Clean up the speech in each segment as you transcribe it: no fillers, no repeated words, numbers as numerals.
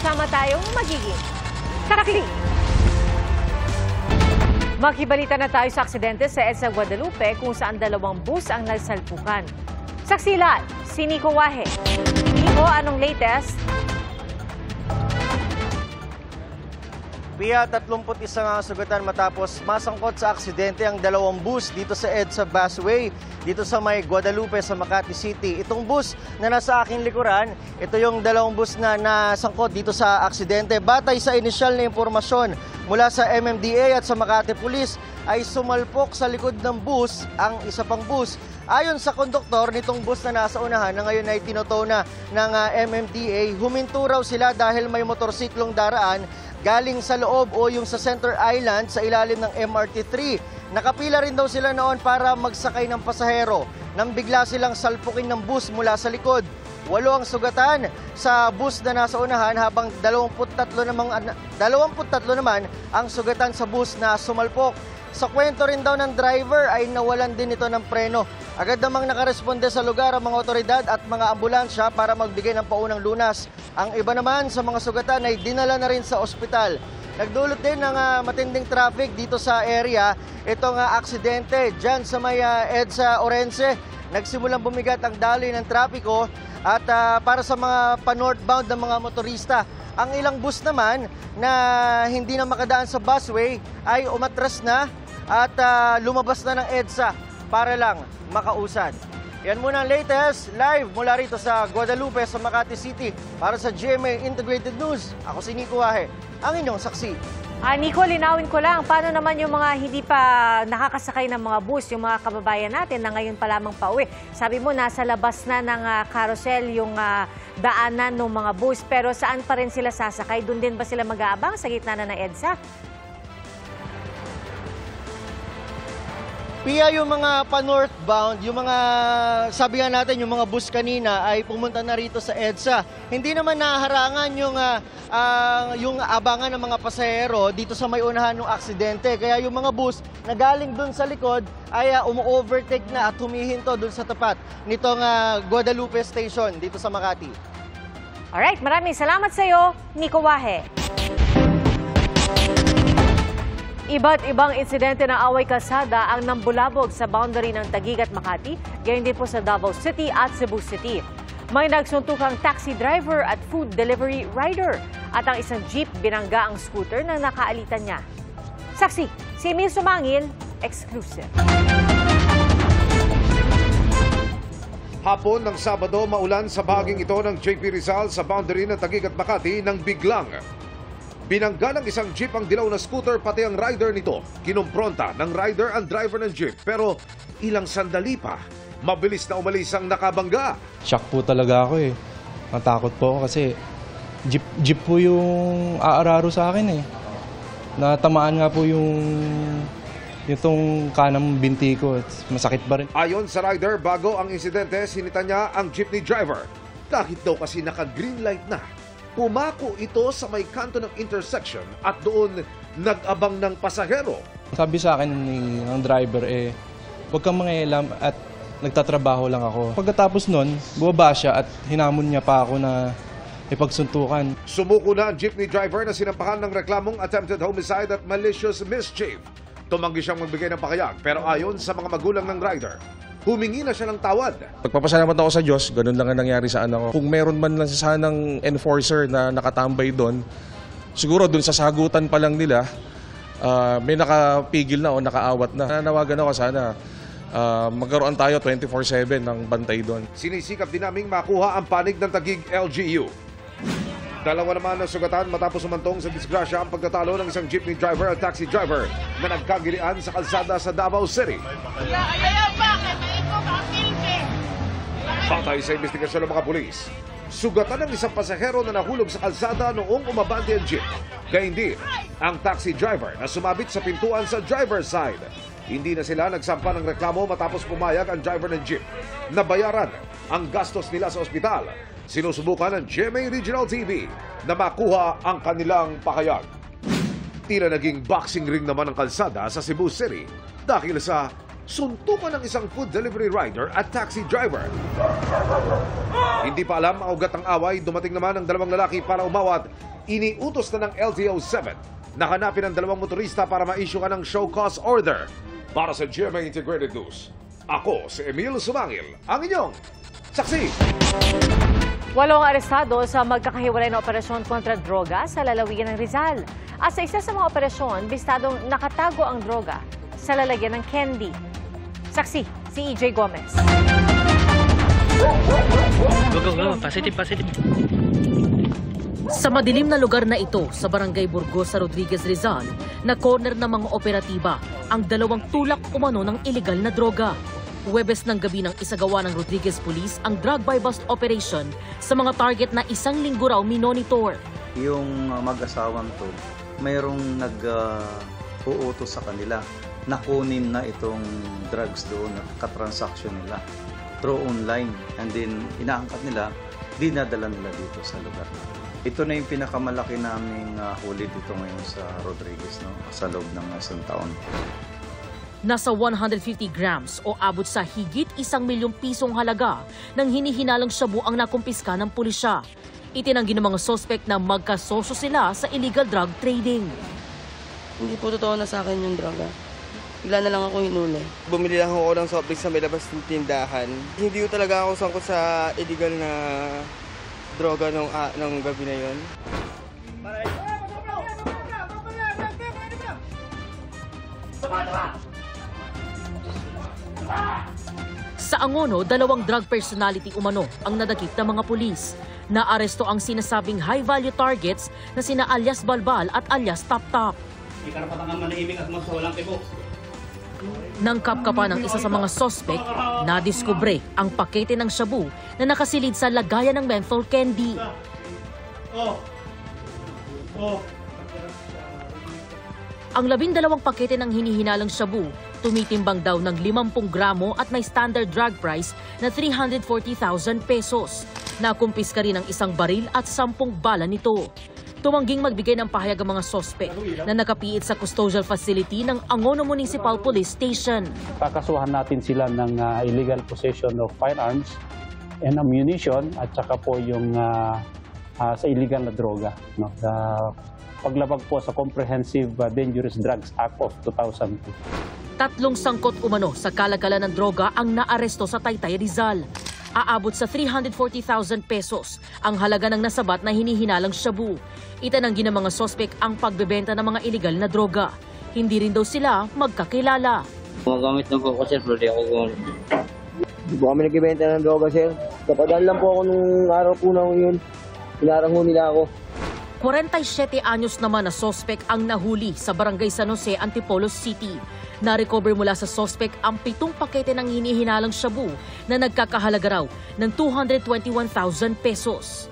sama-sama tayong magiging saksi. Makibalita na tayo sa aksidente sa EDSA Guadalupe kung saan dalawang bus ang nagsalpukan. Saksilan, si Nico Wahe. Nico, anong latest? Pia, 31 nga sugatan matapos masangkot sa aksidente ang dalawang bus dito sa EDSA Busway, dito sa may Guadalupe sa Makati City. Itong bus na nasa aking likuran, ito yung dalawang bus na nasangkot dito sa aksidente. Batay sa inisyal na impormasyon mula sa MMDA at sa Makati Police, ay sumalpok sa likod ng bus ang isa pang bus. Ayon sa konduktor nitong bus na nasa unahan na ngayon ay tinotow na ng MMDA, huminto raw sila dahil may motorsiklong daraan galing sa loob o yung sa Center Island sa ilalim ng MRT3. Nakapila rin daw sila noon para magsakay ng pasahero nang bigla silang salpukin ng bus mula sa likod. 8 ang sugatan sa bus na nasa unahan habang 23 naman ang sugatan sa bus na sumalpok. Sa kwento rin daw ng driver ay nawalan din ito ng preno. Agad namang nakaresponde sa lugar ang mga otoridad at mga ambulansya para magbigay ng paunang lunas. Ang iba naman sa mga sugatan ay dinala na rin sa ospital. Nagdulot din ng matinding traffic dito sa area. Itong aksidente dyan sa may EDSA Orense. Nagsimulang bumigat ang daloy ng trapiko at para sa mga pa-northbound ng mga motorista. Ang ilang bus naman na hindi na makadaan sa busway ay umatras na at lumabas na ng EDSA para lang makausad. Yan muna ang latest live mula rito sa Guadalupe sa Makati City. Para sa GMA Integrated News, ako si Nico Wahe, ang inyong saksi. Nico, linawin ko lang, paano naman yung mga hindi pa nakakasakay ng mga bus, yung mga kababayan natin na ngayon pa lamang pauwi? Sabi mo, nasa labas na ng carousel yung daanan ng mga bus, pero saan pa rin sila sasakay? Doon din ba sila mag-aabang sa gitna na ng EDSA? Pia, yung mga pa-northbound, yung mga, sabi nga natin, yung mga bus kanina ay pumunta na rito sa EDSA. Hindi naman naharangan yung abangan ng mga pasahero dito sa may unahan ng aksidente. Kaya yung mga bus na galing dun sa likod ay umu-overtake na at humihinto dun sa tapat nitong Guadalupe Station dito sa Makati. Alright, maraming salamat sa iyo, Nico Wahe. Iba't ibang insidente ng away kalsada ang nambulabog sa boundary ng Taguig at Makati, gayon din po sa Davao City at Cebu City. May nagsuntukang taxi driver at food delivery rider at ang isang jeep binangga ang scooter na nakaalitan niya. Saksi, si Emil Sumangil, exclusive. Hapon ng Sabado, maulan sa bahaging ito ng JP Rizal sa boundary ng Taguig at Makati nang biglang binangga ng isang jeep ang dilaw na scooter pati ang rider nito. Kinumpronta ng rider ang driver ng jeep pero ilang sandali pa, mabilis na umalis ang nakabangga. Shock po talaga ako eh. Natakot po ako kasi jeep po yung aararo sa akin eh. Natamaan nga po itong kanang binti ko. Masakit ba rin? Ayon sa rider, bago ang insidente, sinita niya ang jeepney driver. Kahit daw kasi naka-green light na, pumako ito sa may kanto ng intersection at doon nag-abang ng pasahero. Sabi sa akin ng driver huwag kang mangialam at nagtatrabaho lang ako. Pagkatapos nun, bumaba siya at hinamon niya pa ako na ipagsuntukan. Sumuko na ang jeepney driver na sinampahan ng reklamong attempted homicide at malicious mischief. Tumanggi siyang magbigay ng pakayag pero ayon sa mga magulang ng rider, humingi na siya ng tawad. Pagpapasalamat ako sa Diyos, ganun lang ang nangyari sa anak ko. Kung meron man lang sanang enforcer na nakatambay doon, siguro doon sa sagutan pa lang nila, may nakapigil na o nakaawat na. Nanawagan ako sana magkaroon tayo 24/7 ng bantay doon. Sinisikap din naming makuha ang panig ng Taguig LGU. Dalawa naman ang sugatan matapos umantong sa disgrasya ang pagtatalo ng isang jeepney driver at taxi driver na nagkagilian sa kalsada sa Davao City. Batay sa investigasyon ng mga pulis, sugatan ng isang pasahero na nahulog sa kalsada noong umabante ang jeep. Gayun din ang taxi driver na sumabit sa pintuan sa driver's side. Hindi na sila nagsampa ng reklamo matapos pumayag ang driver ng jeep. Nabayaran ang gastos nila sa ospital. Sinusubukan ng GMA Regional TV na makuha ang kanilang pakayag. Tila naging boxing ring naman ang kalsada sa Cebu City dahil sa suntukan ng isang food delivery rider at taxi driver. Hindi pa alam ang ugat ng away, dumating naman ang dalawang lalaki para umawat. Iniutos na ng LTO-7 na hanapin ang dalawang motorista para ma-issue ng show cause order. Para sa GMA Integrated News, ako si Emil Sumangil, ang inyong saksi. 8 arestado sa magkakahiwalay na operasyon kontra droga sa lalawigan ng Rizal. At sa isa sa mga operasyon, bistadong nakatago ang droga sa lalagyan ng candy. Saksi, si EJ Gomez. Go. Positive. Sa madilim na lugar na ito, sa Barangay Burgos sa Rodriguez, Rizal, na corner ng mga operatiba ang dalawang tulak umano ng ilegal na droga. Huwebes ng gabi ng isagawa ng Rodriguez Police ang drug buy bust operation sa mga target na isang linggo raw minonitor. Yung mag-asawang to, mayroong nag-uutos sa kanila na kunin na itong drugs doon na katransaksyon nila through online, and then inaangkat nila, dinadala nila dito sa lugar. Ito na yung pinakamalaki naming huli dito ngayon sa Rodriguez, no? Sa loob ng isang taon. Nasa 150 grams o abot sa higit 1 milyong pisong halaga ng hinihinalang shabu ang nakumpiska ng pulisya. Itinanggi ng mga suspect na magkasosyo sila sa illegal drug trading. Hindi po totoo na sa akin yung droga. Bigla na lang ako hinuli. Bumili lang ako ng soft drinks sa may labas ng tindahan. Hindi ko talaga ako sangkot sa illegal na droga ng gabi na yon. Sa Angono, 2 drug personality umano ang nadakip ng mga pulis. Naaresto ang sinasabing high-value targets na sina alias Balbal at alias Tap Tap. Nang kapkapan ng isa sa mga sospek, nadiskubre ang pakete ng shabu na nakasilid sa lagayan ng menthol candy. Ang 12 pakete ng hinihinalang shabu, tumitimbang daw ng 50 gramo at may standard drug price na 340,000 pesos. Nakumpiska rin ang isang baril at 10 bala nito. Tumangging magbigay ng pahayag ang mga sospek na nakapiit sa custodial facility ng Angono Municipal Police Station. Kakasuhan natin sila ng illegal possession of firearms and ammunition at saka po yung sa illegal na droga. No? Sa paglabag po sa Comprehensive Dangerous Drugs Act of 2002. 3 sangkot umano sa kalagalan ng droga ang naaresto sa Taytay, Rizal. Aabot sa 340,000 pesos ang halaga ng nasabat na hinihinalang shabu. Itananggi ng mga sospek ang pagbebenta ng mga illegal na droga. Hindi rin daw sila magkakilala. Gumagamit lang po ako, sir, pero di ako gumamit. Hindi po kami nagbibenta ng droga, sir. Kapadaan lang po ako nung araw po na yun. Pinarang nila ako. 47 anyos naman na sospek ang nahuli sa Barangay San Jose, Antipolo City. Na-recover mula sa sospek ang 7 pakete ng hinihinalang shabu na nagkakahalaga raw ng 221,000 pesos.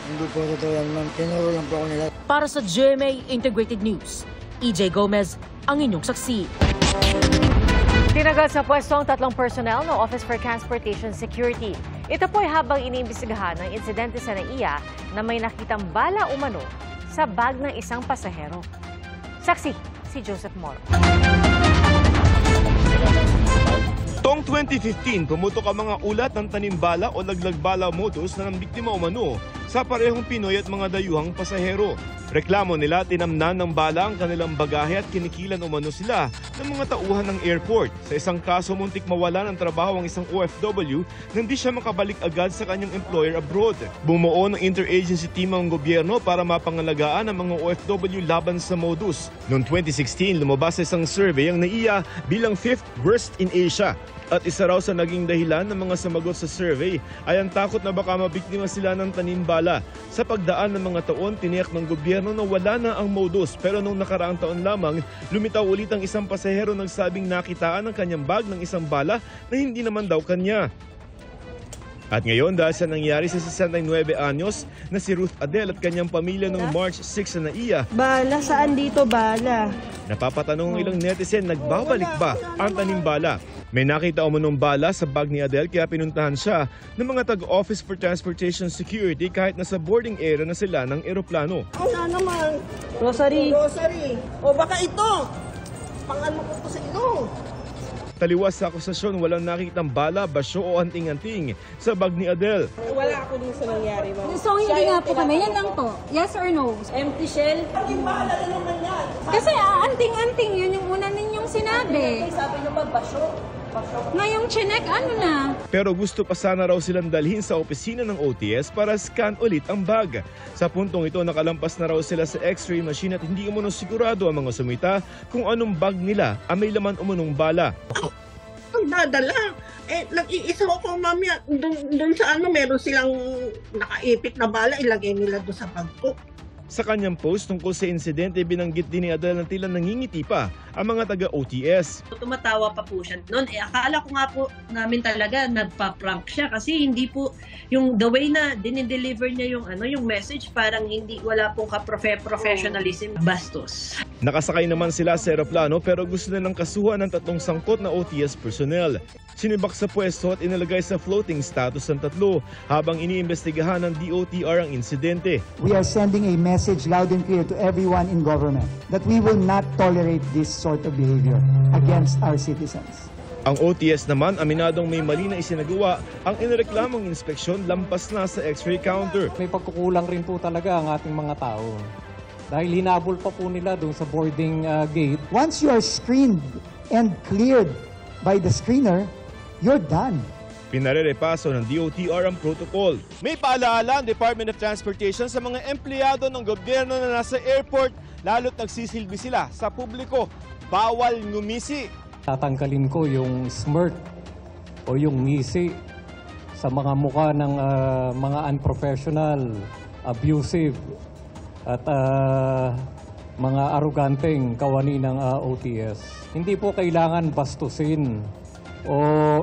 Hindi po totoo yan, ma'am. Tinuro lang po ako nila. Para sa GMA Integrated News, EJ Gomez, ang inyong saksi. Tinagal sa pwesto ang 3 personnel ng Office for Transportation Security. Ito po ay habang iniimbestigahan ng insidente sa NAIA na may nakitang bala umano sa bag ng isang pasahero. Saksi, si Joseph Moro. Tong 2015, pumutok ang mga ulat ng tanimbala o laglagbala modus na ng biktima umano sa parehong Pinoy at mga dayuhang pasahero. Reklamo nila tinamnan ng bala ang kanilang bagahe at kinikilan umano sila ng mga tauhan ng airport. Sa isang kaso, muntik mawala ng trabaho ang isang OFW nang di siya makabalik agad sa kanyang employer abroad. Bumuo ng interagency team ang gobyerno para mapangalagaan ang mga OFW laban sa modus. Noong 2016, lumabas sa isang survey ang NAIA bilang 5th worst in Asia. At isa raw sa naging dahilan ng mga sumagot sa survey ay ang takot na baka mabiktima sila ng tanimbala. Sa pagdaan ng mga taon, tiniyak ng gobyerno na wala na ang modus. Pero nung nakaraang taon lamang, lumitaw ulit ang isang pasahero nagsabing nakitaan ng kanyang bag ng isang bala na hindi naman daw kanya. At ngayon, dahil sa nangyari sa 69 anyos na si Ruth Adele at kanyang pamilya noong March 6 sa NAIA. Bala? Saan dito bala? Napapatanong ng ilang netizen, nagbabalik ba ang tanimbala? May nakita umanong bala sa bag ni Adele kaya pinuntahan siya ng mga taga-Office for Transportation Security kahit nasa boarding area na sila ng eroplano. Wala naman. Rosary. Rosary. O baka ito. Pang-ano ko sa ino. Taliwas sa akusasyon, walang nakitang bala, basyo o anting-anting sa bag ni Adele. Wala ako dun sa nangyari, ma'am. So hindi nga po kami, yan lang po. Yes or no? Empty shell? Kasi anting-anting, yun yung una ninyong sinabi. Sabi nyo ba, basyo? Ngayong chinek, ano na? Pero gusto pa sana raw silang dalhin sa opisina ng OTS para scan ulit ang bag. Sa puntong ito, nakalampas na raw sila sa x-ray machine at hindi umano sigurado ang mga sumita kung anong bag nila ang may laman umanong bala. Ang dadala. Nag-iisa ko, ma'am, doon sa meron silang nakaipit na bala, ilagay nila doon sa bag ko. Sa kanyang post tungkol sa insidente, binanggit din ni Adele na tila nangingiti pa ang mga taga-OTS. Tumatawa pa po siya noon. Akala ko nga po namin talaga nagpa-prank siya kasi hindi po yung the way na dinideliver niya yung message, parang wala pong professionalism, bastos. Nakasakay naman sila sa eroplano pero gusto nilang kasuhan ng 3 sangkot na OTS personnel. Sinibak sa pwesto at inilagay sa floating status ng 3 habang iniimbestigahan ng DOTR ang insidente. We are sending a message loud and clear to everyone in government that we will not tolerate this sort of behavior against our citizens. Ang OTS naman, aminadong may mali na isinagawa ang inireklamong inspeksyon lampas na sa x-ray counter. May pagkukulang rin po talaga ang ating mga tao. Dahil hinabol pa po nila doon sa boarding gate. Once you are screened and cleared by the screener, you're done. Pinarerepaso ng DOTR ang protocol. May paalaala ang Department of Transportation sa mga empleyado ng gobyerno na nasa airport, lalo't nagsisilbi sila sa publiko. Bawal ngumisi. Tatanggalin ko yung smirk o yung ngisi sa mga mukha ng mga unprofessional, abusive at mga aruganteng kawani ng OTS. Hindi po kailangan bastusin o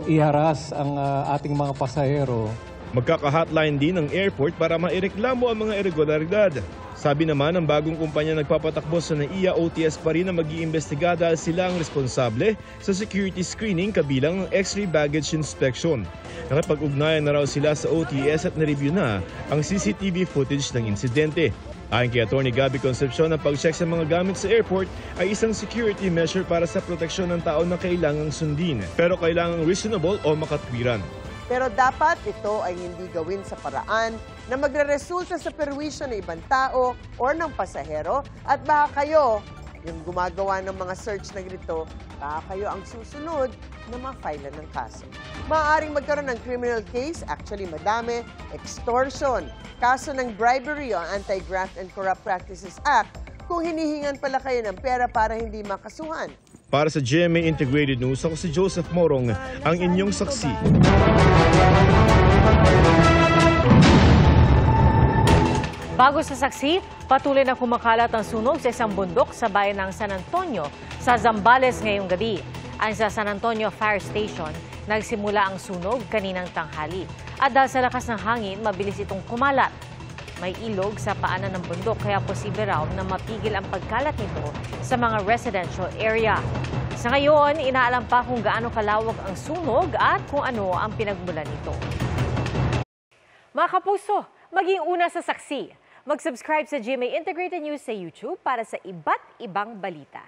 iharas ang ating mga pasahero. Magkaka-hotline din ng airport para maireklamo ang mga irregularidad. Sabi naman ng bagong kumpanya nagpapatakbo sa NAIA, OTS pa rin na mag-iimbestiga dahil sila ang responsable sa security screening kabilang ng x-ray baggage inspection. Nakipag-ugnayan na raw sila sa OTS at na-review na ang CCTV footage ng insidente. Ayon kay Atty. Gabby Concepcion, ang pag-check sa mga gamit sa airport ay isang security measure para sa proteksyon ng tao na kailangang sundin. Pero kailangang reasonable o makatwiran. Pero dapat ito ay hindi gawin sa paraan na magre-resulta sa perwisyo ng ibang tao o ng pasahero at baka kayo, yung gumagawa ng mga search na ganito, baka kayo ang susunod na ma-file ng kaso. Maaaring magkaroon ng criminal case, actually madami, extortion, kaso ng bribery o Anti-Graft and Corrupt Practices Act kung hinihingan pala kayo ng pera para hindi makasuhan. Para sa GMA Integrated News, ako si Joseph Morong, ang inyong saksi. Bago sa saksi, patuloy na kumakalat ang sunog sa isang bundok sa bayan ng San Antonio sa Zambales ngayong gabi. Ayon sa San Antonio Fire Station, nagsimula ang sunog kaninang tanghali. At dahil sa lakas ng hangin, mabilis itong kumalat. May ilog sa paanan ng bundok kaya posible raw na mapigil ang pagkalat nito sa mga residential area. Sa ngayon, inaalam pa kung gaano kalawak ang sunog at kung ano ang pinagmulan nito. Mga kapuso, maging una sa saksi. Mag-subscribe sa GMA Integrated News sa YouTube para sa iba't ibang balita.